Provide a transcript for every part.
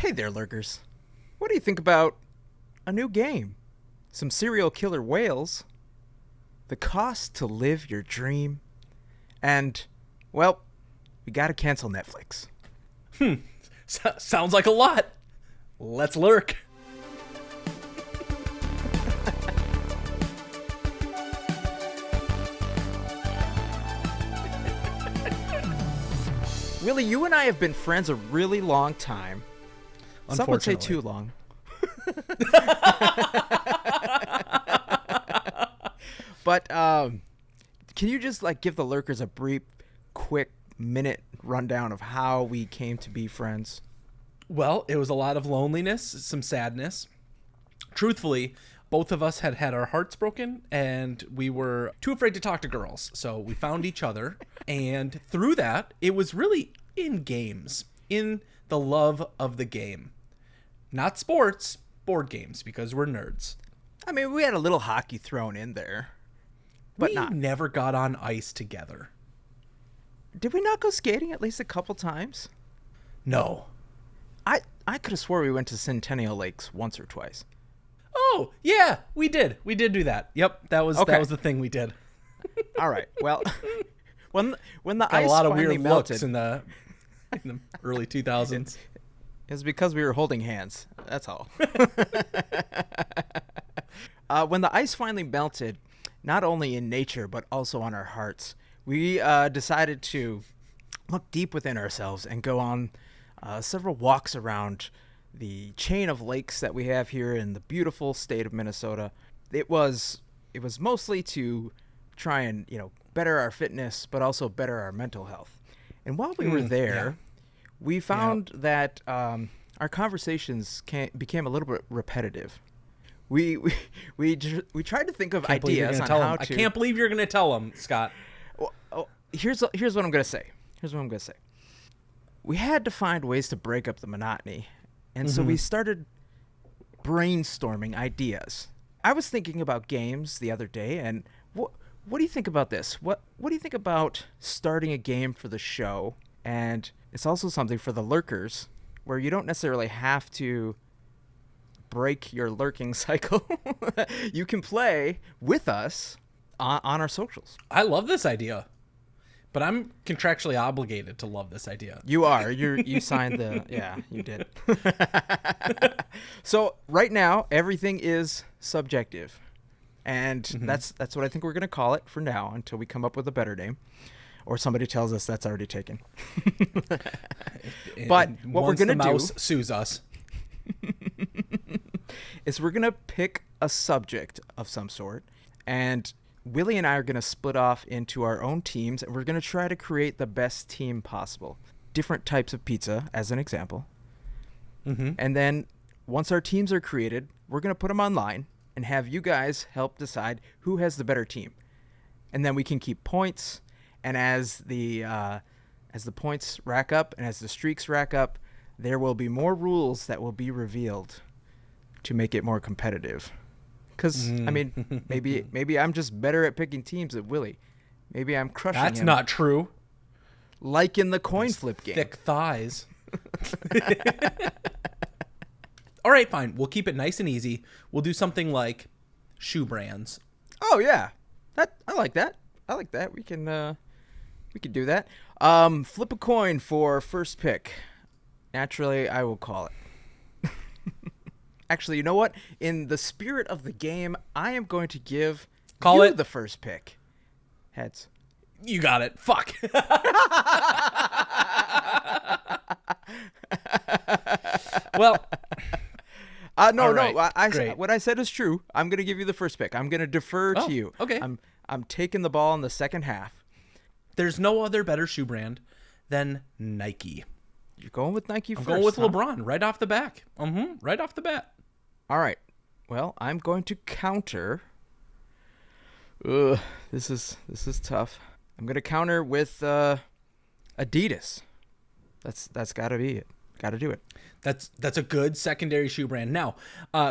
Hey there, lurkers. What do you think about a new game? Some serial killer whales, the cost to live your dream, and, well, we gotta cancel Netflix. Sounds like a lot. Let's lurk. Willy, you and I have been friends a really long time. Some would say too long. But can you just give the lurkers a brief, quick minute rundown of how we came to be friends? Well, it was a lot of loneliness, some sadness. Truthfully, both of us had our hearts broken, and we were too afraid to talk to girls. So we found each other, and through that, it was really in games, in the love of the game. Not sports, board games, because we're nerds. I mean, we had a little hockey thrown in there, but we never got on ice together. Did we not go skating at least a couple times? No. I could have swore we went to Centennial Lakes once or twice. Oh, yeah, we did. We did do that. Yep, that was the thing we did. All right. Well, when the got ice a lot of finally weird melted, looks in the early 2000s. It's because we were holding hands. That's all. When the ice finally melted, not only in nature but also on our hearts, we decided to look deep within ourselves and go on several walks around the chain of lakes that we have here in the beautiful state of Minnesota. It was mostly to try and better our fitness, but also better our mental health. And while we were there, we found that our conversations became a little bit repetitive. We tried to think of ideas on how to. I can't believe you're going to tell them, Scott. Well, here's what I'm going to say. We had to find ways to break up the monotony, and so we started brainstorming ideas. I was thinking about games the other day, and what do you think about this? What do you think about starting a game for the show? And it's also something for the lurkers, where you don't necessarily have to break your lurking cycle. You can play with us on our socials. I love this idea, but I'm contractually obligated to love this idea. You are. You signed the. Yeah, you did. So right now, everything is subjective, and that's what I think we're going to call it for now until we come up with a better name, or somebody tells us that's already taken. But what we're going to do, mouse sues us, is we're going to pick a subject of some sort, and Willy and I are going to split off into our own teams, and we're going to try to create the best team possible. Different types of pizza, as an example. And then once our teams are created, we're going to put them online and have you guys help decide who has the better team. And then we can keep points, and as the points rack up and as the streaks rack up, there will be more rules that will be revealed to make it more competitive. Because, I mean, maybe I'm just better at picking teams than Willy. Maybe I'm crushing him. That's not true. Like in the coin flip game. Thick thighs. All right, fine. We'll keep it nice and easy. We'll do something like shoe brands. Oh, yeah. I like that. We can do that. Flip a coin for first pick. Naturally, I will call it. Actually, you know what? In the spirit of the game, I am going to give you the first pick. Heads. You got it. Fuck. Well. No. What I said is true. I'm going to give you the first pick. I'm going to defer to you. Okay. I'm taking the ball in the second half. There's no other better shoe brand than Nike. You're going with Nike first. I'm going with LeBron right off the back. Right off the bat. All right. Well, I'm going to counter. This is tough. I'm going to counter with Adidas. That's got to be it. Got to do it. That's a good secondary shoe brand. Now,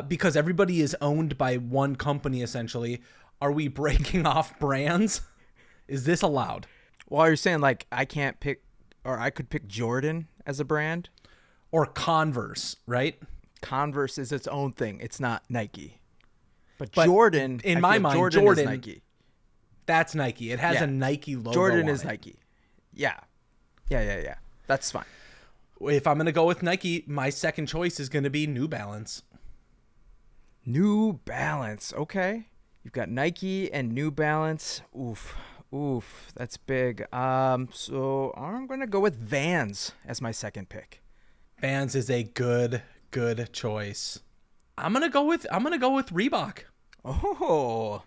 because everybody is owned by one company essentially, are we breaking off brands? Is this allowed? Well, you're saying I can't pick, or I could pick Jordan as a brand? Or Converse, right? Converse is its own thing. It's not Nike. But Jordan, in my mind, Jordan is Nike. That's Nike. It has a Nike logo. Jordan is on it. Nike. Yeah. Yeah. That's fine. If I'm going to go with Nike, my second choice is going to be New Balance. New Balance. Okay. You've got Nike and New Balance. Oof. That's big. So I'm going to go with Vans as my second pick. Vans is a good choice. I'm going to go with Reebok. Oh,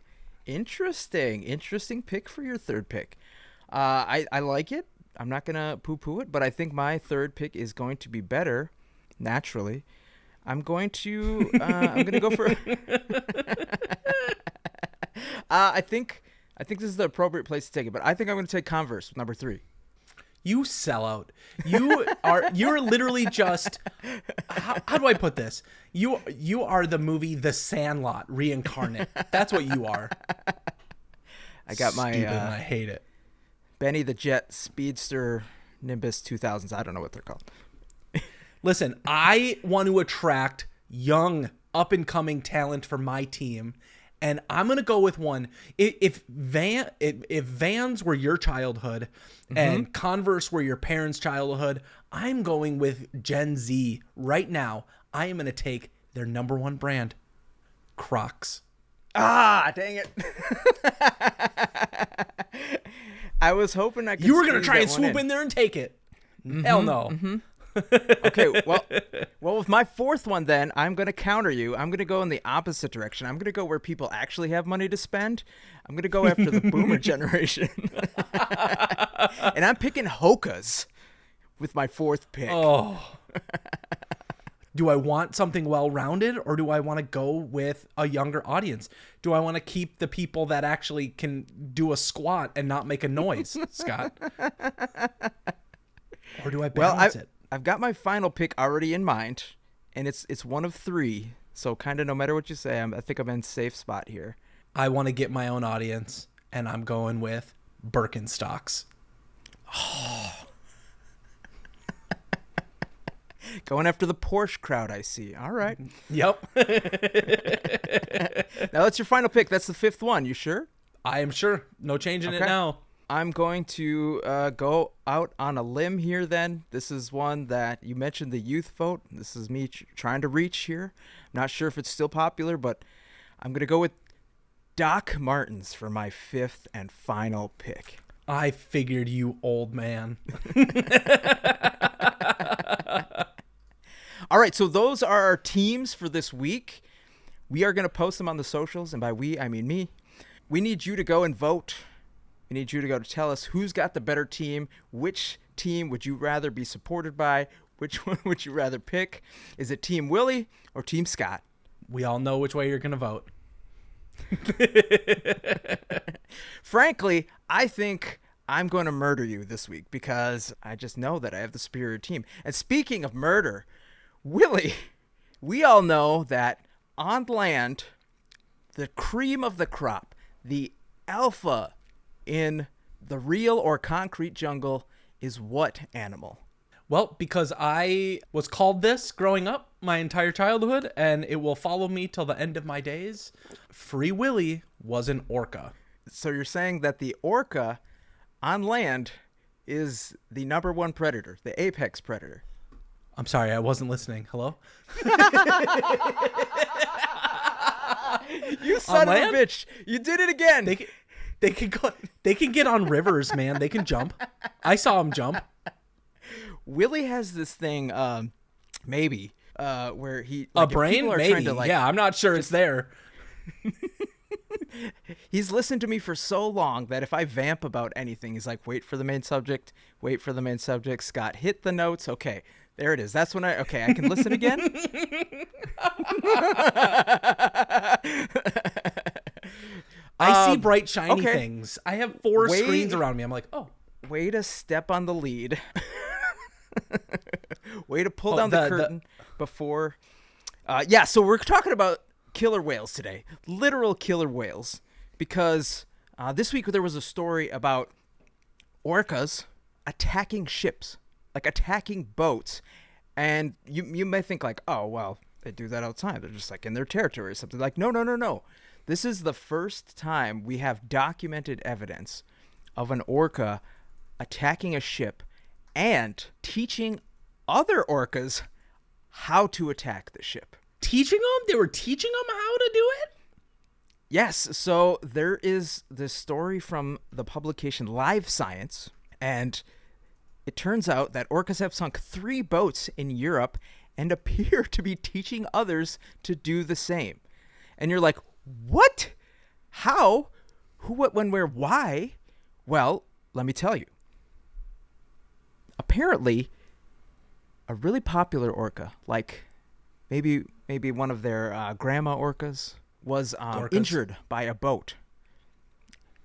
interesting pick for your third pick. I like it. I'm not gonna poo-poo it, but I think my third pick is going to be better. Naturally, I'm gonna go for. I think this is the appropriate place to take it, but I think I'm gonna take Converse with number 3. You sellout. You're literally just. How do I put this? You are the movie The Sandlot reincarnate. That's what you are. I got my. Stupid, and I hate it. Benny the Jet Speedster Nimbus 2000s. I don't know what they're called. Listen, I want to attract young, up-and-coming talent for my team, and I'm going to go with one. If Vans were your childhood and Converse were your parents' childhood, I'm going with Gen Z right now. I am going to take their number one brand, Crocs. Ah, dang it. I was hoping I could. You were going to try and swoop in there and take it. Hell no. Okay, well, with my fourth one, then I'm going to counter you. I'm going to go in the opposite direction. I'm going to go where people actually have money to spend. I'm going to go after the boomer generation, and I'm picking Hoka's with my fourth pick. Oh. Do I want something well-rounded, or do I want to go with a younger audience? Do I want to keep the people that actually can do a squat and not make a noise, Scott? Or do I balance it? I've got my final pick already in mind, and it's one of 3. So kind of no matter what you say, I think I'm in a safe spot here. I want to get my own audience, and I'm going with Birkenstocks. Oh. Going after the Porsche crowd, I see. All right. Yep. Now that's your final pick. That's the 5th one. You sure? I am sure. No changing it now. I'm going to go out on a limb here then. This is one that you mentioned, the youth vote. This is me trying to reach here. I'm not sure if it's still popular, but I'm going to go with Doc Martens for my 5th and final pick. I figured, you old man. All right, so those are our teams for this week. We are going to post them on the socials, and by we, I mean me. We need you to go and vote. We need you to go to tell us who's got the better team. Which team would you rather be supported by? Which one would you rather pick? Is it Team Willy or Team Scott? We all know which way you're going to vote. Frankly, I think I'm going to murder you this week because I just know that I have the superior team. And speaking of murder, Willy, we all know that on land, the cream of the crop, the alpha in the real or concrete jungle is what animal? Well, because I was called this growing up my entire childhood, and it will follow me till the end of my days. Free Willy was an orca. So you're saying that the orca on land is the number one predator, the apex predator? I'm sorry, I wasn't listening. Hello? You son of a bitch. You did it again. They can get on rivers, man. They can jump. I saw them jump. Willy has this thing, maybe, where he... Like, a brain? Maybe. Yeah, I'm not sure it's there. He's listened to me for so long that if I vamp about anything, he's like, wait for the main subject, Scott, hit the notes. Okay, there it is. That's when I can listen again. I see bright, shiny things. I have 4 screens around me. I'm like, oh. Way to step on the lead. Way to pull down the curtain before. So we're talking about killer whales today. Literal killer whales. Because this week there was a story about orcas attacking ships, like attacking boats. And you may think like, oh, well, they do that all the time. They're just like in their territory or something. Like, no, no, no, no. This is the first time we have documented evidence of an orca attacking a ship and teaching other orcas how to attack the ship. Teaching them? They were teaching them how to do it? Yes. So there is this story from the publication Live Science, and it turns out that orcas have sunk 3 boats in Europe and appear to be teaching others to do the same. And you're like, what? How? Who, what, when, where, why? Well, let me tell you. Apparently, a really popular orca, like maybe one of their grandma orcas, was injured by a boat.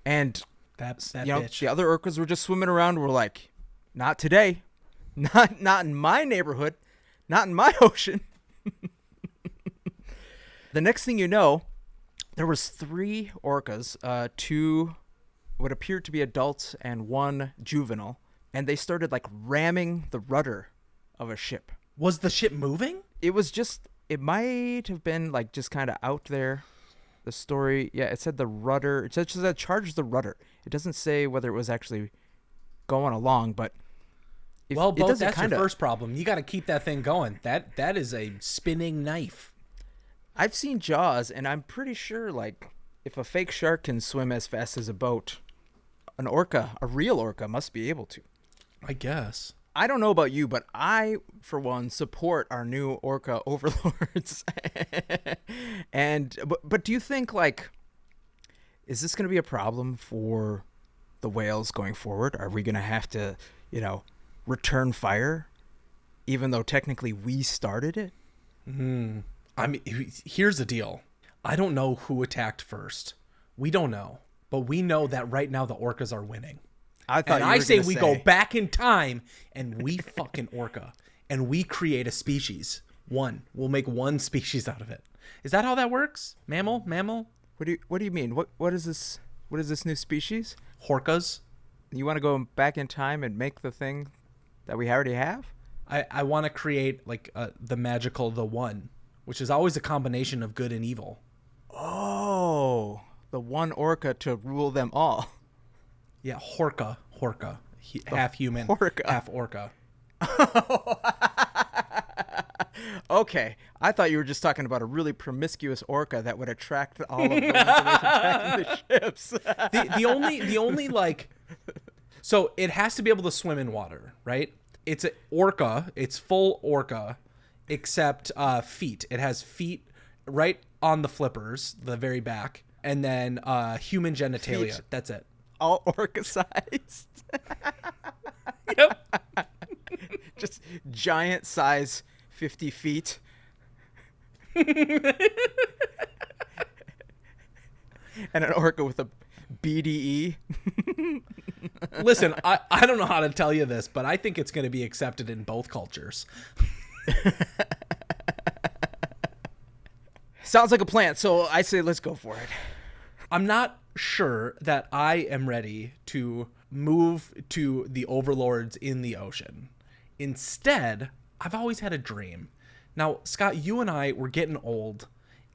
And that bitch. The other orcas were just swimming around and were like, not today. Not in my neighborhood. Not in my ocean. The next thing you know, there was 3 orcas, 2 what appeared to be adults and 1 juvenile, and they started like ramming the rudder of a ship. Was the ship moving? It might have been like just kind of out there. The story, yeah, it said the rudder. It said that charged the rudder. It doesn't say whether it was actually going along, but well, Bo, that's your first problem. You got to keep that thing going. That is a spinning knife. I've seen Jaws, and I'm pretty sure like if a fake shark can swim as fast as a boat, an orca, a real orca, must be able to. I guess. I don't know about you, but I, for one, support our new orca overlords. But do you think, like, is this going to be a problem for the whales going forward? Are we going to have to, return fire, even though technically we started it? I mean, here's the deal. I don't know who attacked first. We don't know. But we know that right now the orcas are winning. I say we go back in time and we fucking orca and we create a species. We'll make one species out of it. Is that how that works? Mammal? What do you mean? What is this? What is this new species? Orcas. You want to go back in time and make the thing that we already have? I want to create like the magical the one, which is always a combination of good and evil. Oh, the one orca to rule them all. Yeah, Horka. Half human, half orca. Okay, I thought you were just talking about a really promiscuous orca that would attract all of the ones away from attacking the ships. the only like, so it has to be able to swim in water, right? It's an orca. It's full orca, except feet. It has feet right on the flippers, the very back, and then human genitalia. Feet. That's it. All orca-sized. Yep. Just giant size, 50 feet. And an orca with a BDE. Listen, I don't know how to tell you this, but I think it's going to be accepted in both cultures. Sounds like a plan, so I say let's go for it. I'm not sure that I am ready to move to the overlords in the ocean. Instead, I've always had a dream. Now, Scott, you and I were getting old,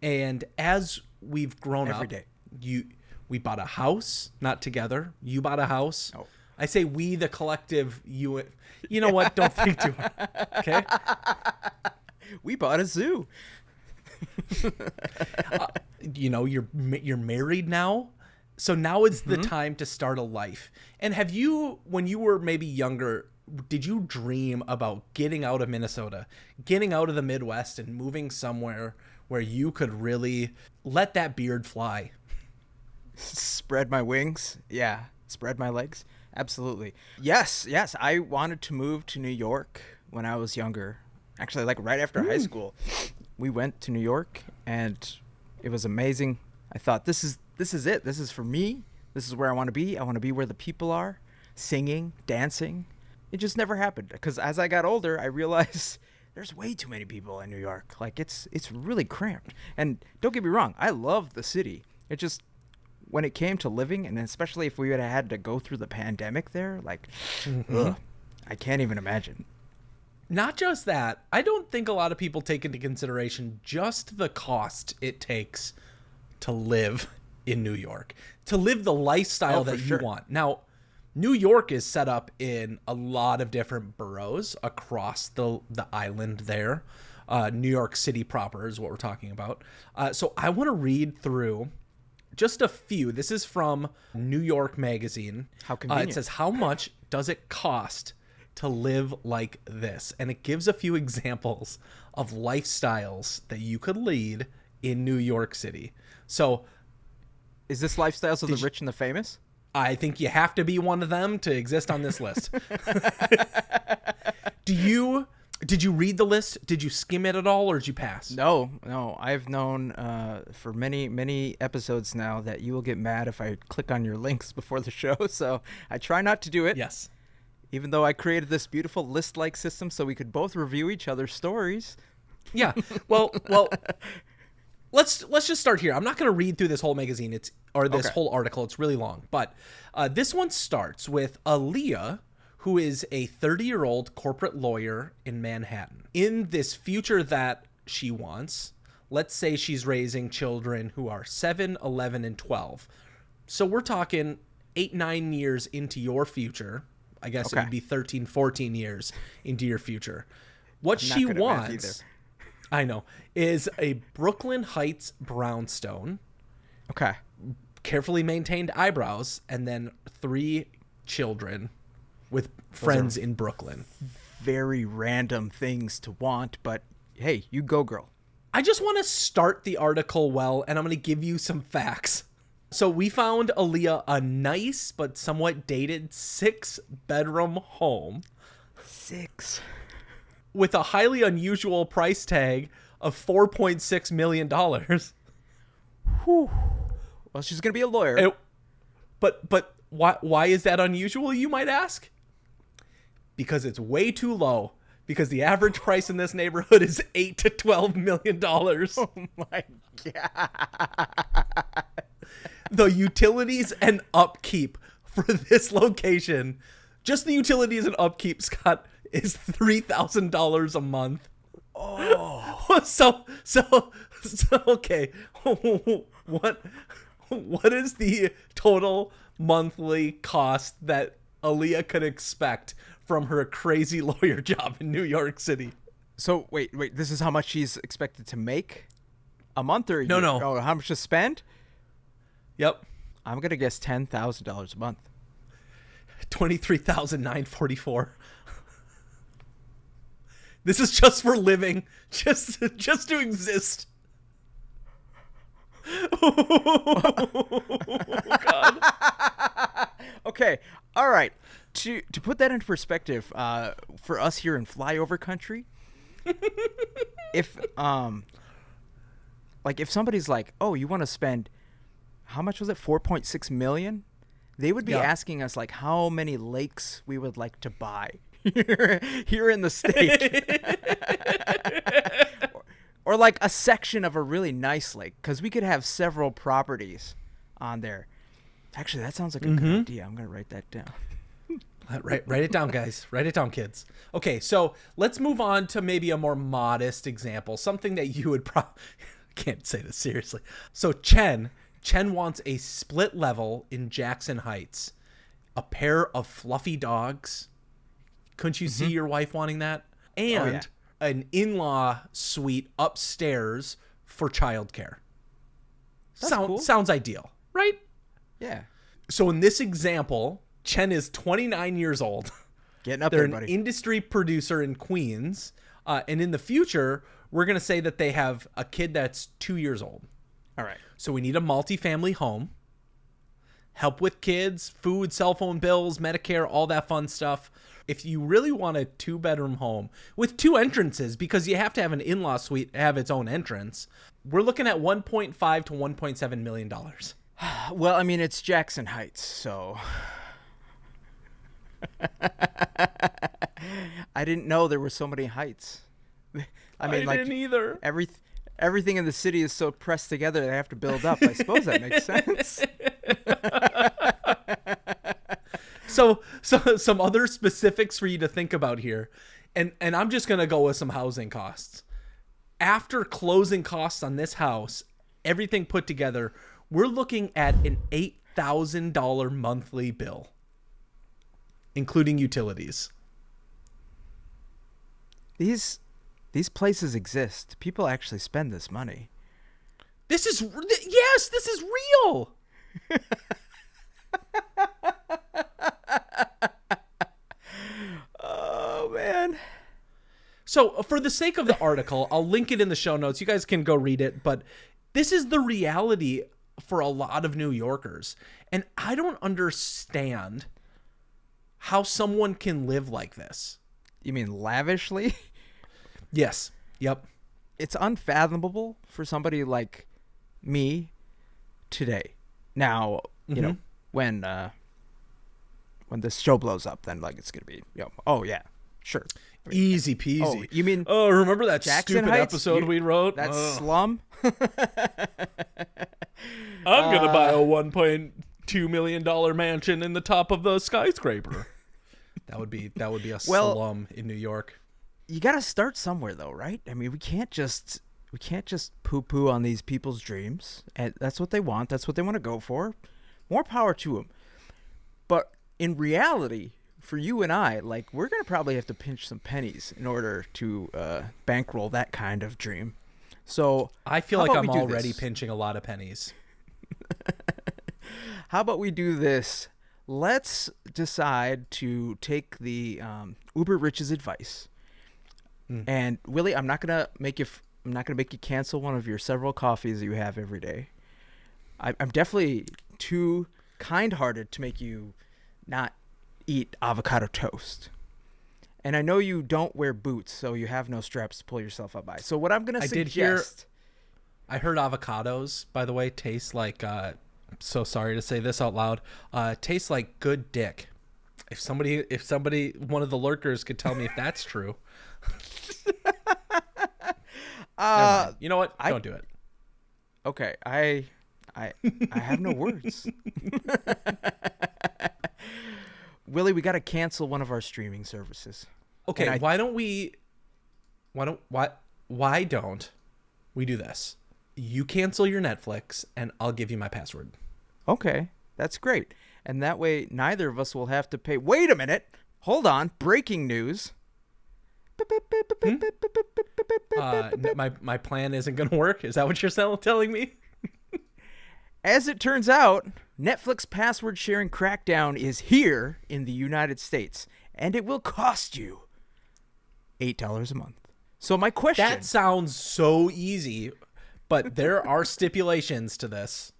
and as we've grown every up, day. We bought a house, not together. You bought a house. Oh. I say we, the collective. You know what? Don't think too hard. Okay. We bought a zoo. You're married now, so now is the time to start a life. And have you, when you were maybe younger, did you dream about getting out of Minnesota, getting out of the Midwest, and moving somewhere where you could really let that beard fly? Spread my wings. Yeah. Spread my legs. Absolutely. Yes. I wanted to move to New York when I was younger. Actually, like right after high school, we went to New York and it was amazing. I thought, this is it. This is for me. This is where I want to be. I want to be where the people are, singing, dancing. It just never happened because as I got older, I realized there's way too many people in New York. Like it's really cramped. And don't get me wrong, I love the city. It just, when it came to living, and especially if we had to go through the pandemic there, like, ugh, I can't even imagine. Not just that, I don't think a lot of people take into consideration just the cost it takes to live in New York, to live the lifestyle that you want. Now, New York is set up in a lot of different boroughs across the island there. New York City proper is what we're talking about. So I want to read through just a few. This is from New York Magazine. How convenient. It says, how much does it cost to live like this? And it gives a few examples of lifestyles that you could lead in New York City. So is this lifestyles of the rich and the famous? I think you have to be one of them to exist on this list. Did you read the list? Did you skim it at all, or did you pass? No. I've known for many episodes now that you will get mad if I click on your links before the show. So I try not to do it. Yes. Even though I created this beautiful list-like system so we could both review each other's stories. Yeah. Well. Let's just start here. I'm not going to read through this whole magazine. This whole article. It's really long. But this one starts with Aaliyah, who is a 30-year-old corporate lawyer in Manhattan. In this future that she wants, let's say she's raising children who are 7, 11, and 12. So we're talking 8, 9 years into your future. I guess it would be 13, 14 years into your future. What she wants, I know, is a Brooklyn Heights brownstone. Okay. Carefully maintained eyebrows, and then 3 children with friends in Brooklyn. Very random things to want, but hey, you go, girl. I just want to start the article well, and I'm going to give you some facts. So we found Aaliyah a nice but somewhat dated 6-bedroom home. 6. With a highly unusual price tag of $4.6 million. Whew. Well, she's going to be a lawyer. But why is that unusual, you might ask? Because it's way too low. Because the average price in this neighborhood is $8 to $12 million. Oh my God. The utilities and upkeep for this location, just the utilities and upkeep, Scott, is $3,000 a month. Oh. So okay. What is the total monthly cost that Aaliyah could expect from her crazy lawyer job in New York City? So wait, this is how much she's expected to make a month or a year? No. Oh, how much to spend? Yep. I'm going to guess $10,000 a month. $23,944. This is just for living, just to exist. Oh, God. Okay, all right. To put that into perspective, for us here in flyover country, if somebody's like, "Oh, you want to spend how much was it? 4.6 million?" They would be asking us like how many lakes we would like to buy here in the state. or like a section of a really nice lake, because we could have several properties on there. Actually, that sounds like a good idea. I'm going to write that down. Write it down, guys. Write it down, kids. Okay, so let's move on to maybe a more modest example, something that you would probably... can't say this seriously. So Chen wants a split level in Jackson Heights, a pair of fluffy dogs. Couldn't you see your wife wanting that? And an in-law suite upstairs for childcare. Cool. Sounds ideal, right? Yeah. So in this example, Chen is 29 years old. Getting up They're there, buddy. an industry producer in Queens. And in the future, we're going to say that they have a kid that's 2 years old. All right. So we need a multifamily home. Help with kids, food, cell phone bills, Medicare, all that fun stuff. If you really want a 2-bedroom home with 2 entrances, because you have to have an in-law suite to have its own entrance, we're looking at $1.5 to $1.7 million. Well, I mean, it's Jackson Heights, so... I didn't know there were so many heights. I didn't either. Everything in the city is so pressed together they have to build up. I suppose that makes sense. So some other specifics for you to think about here. And I'm just gonna go with some housing costs. After closing costs on this house, everything put together, we're looking at an $8,000 monthly bill, including utilities. These places exist. People actually spend this money. This is real. Oh man. So for the sake of the article, I'll link it in the show notes. You guys can go read it, but this is the reality for a lot of New Yorkers. And I don't understand how someone can live like this. You mean lavishly? Yes. Yep. It's unfathomable for somebody like me today. Now, you know, when this show blows up, then like it's gonna be, oh yeah, sure, Easy peasy. Oh, you mean? Oh, remember that Jackson stupid Heights? episode we wrote? That slum. I'm gonna buy a $1.2 million mansion in the top of the skyscraper. That would be a slum in New York. You got to start somewhere, though, right? I mean, we can't just poo-poo on these people's dreams. And that's what they want. That's what they want to go for. More power to them. But in reality, for you and I, like, we're gonna probably have to pinch some pennies in order to bankroll that kind of dream. So I feel like I'm already pinching a lot of pennies. How about we do this? Let's decide to take the uber rich's advice. And Willy, I'm not gonna make you cancel one of your several coffees that you have every day. I'm definitely too kind-hearted to make you not eat avocado toast. And I know you don't wear boots, so you have no straps to pull yourself up by. So what I'm gonna suggest. I heard avocados, by the way, taste like. I'm so sorry to say this out loud. Tastes like good dick. If somebody, one of the lurkers could tell me if that's true. You know what? Don't do it. Okay, I have no words. Willy, we got to cancel one of our streaming services. Okay, why don't we do this? You cancel your Netflix and I'll give you my password. Okay. That's great. And that way neither of us will have to pay. Wait a minute. Hold on. Breaking news. My plan isn't going to work. Is that what you're telling me? As it turns out, Netflix password sharing crackdown is here in the United States, and it will cost you $8 a month. So my question... That sounds so easy, but there are stipulations to this.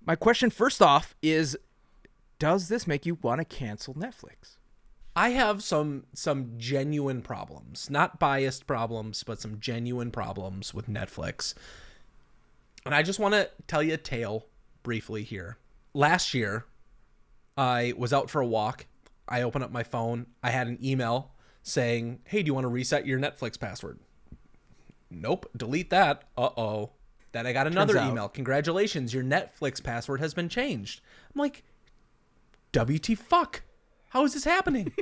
My question first off is, does this make you want to cancel Netflix? I have some genuine problems, not biased problems, but some genuine problems with Netflix. And I just want to tell you a tale briefly here. Last year, I was out for a walk. I opened up my phone. I had an email saying, hey, do you want to reset your Netflix password? Nope. Delete that. Uh-oh. Then I got another email. Congratulations, your Netflix password has been changed. I'm like, WT fuck. How is this happening?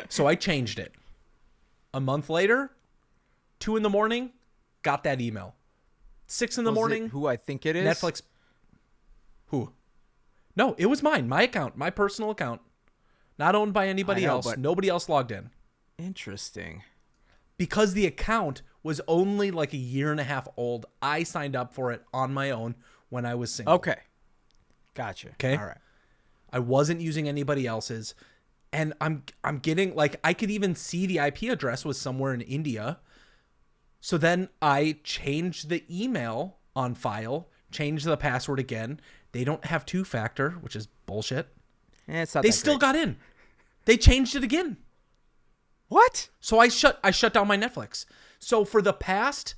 So I changed it. A month later, 2 a.m, got that email. 6 a.m. Who I think it is? Netflix. Who? No, it was mine. My account. My personal account. Not owned by anybody else. Nobody else logged in. Interesting. Because the account was only like a year and a half old, I signed up for it on my own when I was single. Okay. Gotcha. Okay. All right. I wasn't using anybody else's. And I'm getting, like, I could even see the IP address was somewhere in India. So then I changed the email on file, changed the password again. They don't have 2-factor, which is bullshit. It's not they still got in. They changed it again. What? So I shut down my Netflix. So for the past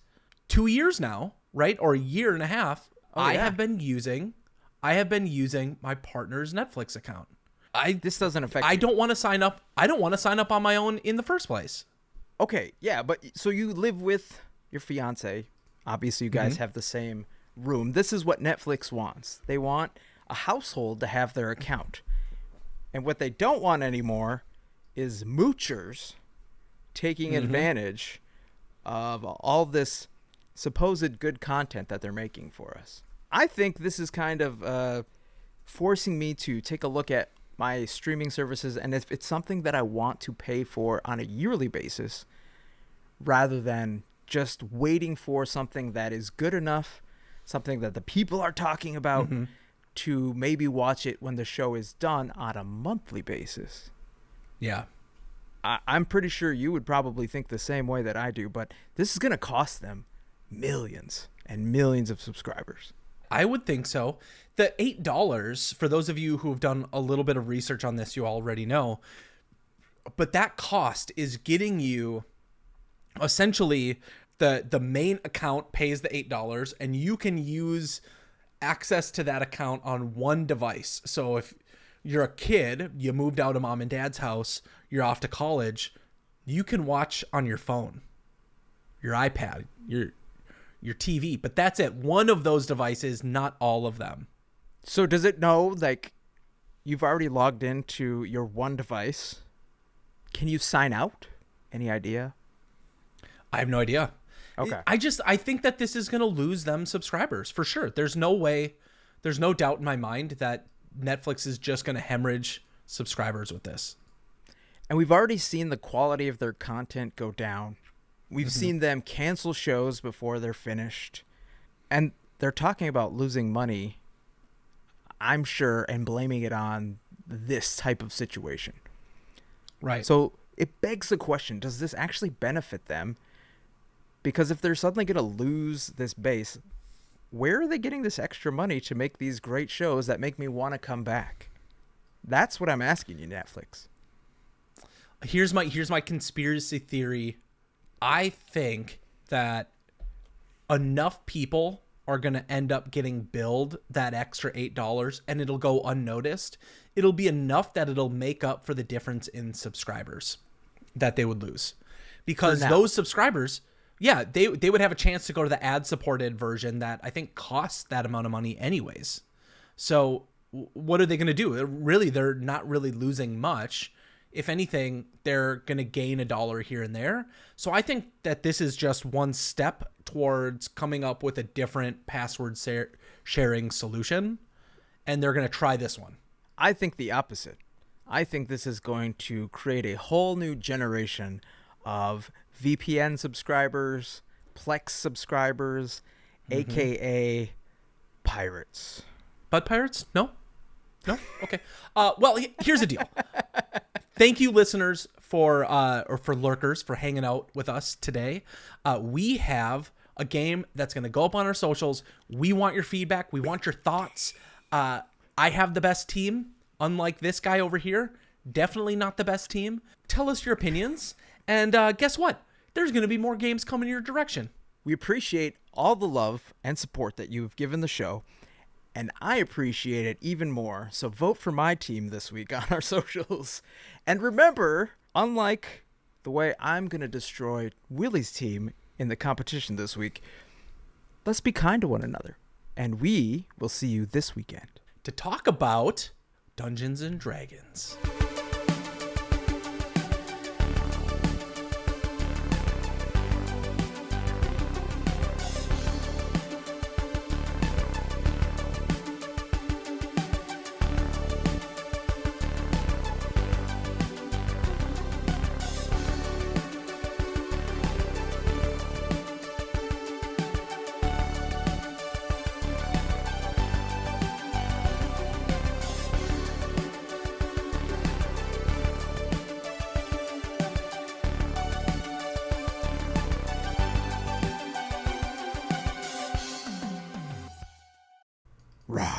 2 years now, right, or a year and a half, I have been using my partner's Netflix account. This doesn't affect I you. don't want to sign up. I don't want to sign up on my own in the first place. Okay, yeah, but so you live with your fiance. Obviously, you guys have the same room. This is what Netflix wants. They want a household to have their account. And what they don't want anymore is moochers taking advantage of all this supposed good content that they're making for us. I think this is kind of forcing me to take a look at my streaming services, and if it's something that I want to pay for on a yearly basis, rather than just waiting for something that is good enough, something that the people are talking about, to maybe watch it when the show is done on a monthly basis. Yeah. I'm pretty sure you would probably think the same way that I do, but this is going to cost them millions and millions of subscribers. I would think so. The $8, for those of you who have done a little bit of research on this, you already know, but that cost is getting you essentially the main account pays the $8, and you can use access to that account on one device. So if you're a kid, you moved out of mom and dad's house, you're off to college, you can watch on your phone, your iPad, your TV, but that's it. One of those devices, not all of them. So does it know, like, you've already logged into your one device? Can you sign out? Any idea? I have no idea. Okay. I think that this is going to lose them subscribers for sure. There's no doubt in my mind that Netflix is just going to hemorrhage subscribers with this. And we've already seen the quality of their content go down. We've seen them cancel shows before they're finished. And they're talking about losing money, I'm sure, and blaming it on this type of situation. Right. So it begs the question, does this actually benefit them? Because if they're suddenly going to lose this base, where are they getting this extra money to make these great shows that make me want to come back? That's what I'm asking you, Netflix. Here's my conspiracy theory. I think that enough people are going to end up getting billed that extra $8 and it'll go unnoticed. It'll be enough that it'll make up for the difference in subscribers that they would lose. Because those subscribers, yeah, they would have a chance to go to the ad-supported version that I think costs that amount of money anyways. So what are they going to do? Really, they're not really losing much. If anything, they're going to gain $1 here and there. So I think that this is just one step towards coming up with a different password sharing solution. And they're going to try this one. I think the opposite. I think this is going to create a whole new generation of VPN subscribers, Plex subscribers, aka pirates. Bud pirates? No? Okay. Well, here's the deal. Thank you, listeners, for lurkers, for hanging out with us today. We have a game that's going to go up on our socials. We want your feedback. We want your thoughts. I have the best team, unlike this guy over here. Definitely not the best team. Tell us your opinions. And guess what? There's going to be more games coming your direction. We appreciate all the love and support that you've given the show. And I appreciate it even more. So vote for my team this week on our socials. And remember, unlike the way I'm going to destroy Willy's team in the competition this week, let's be kind to one another. And we will see you this weekend to talk about Dungeons and Dragons. Rah.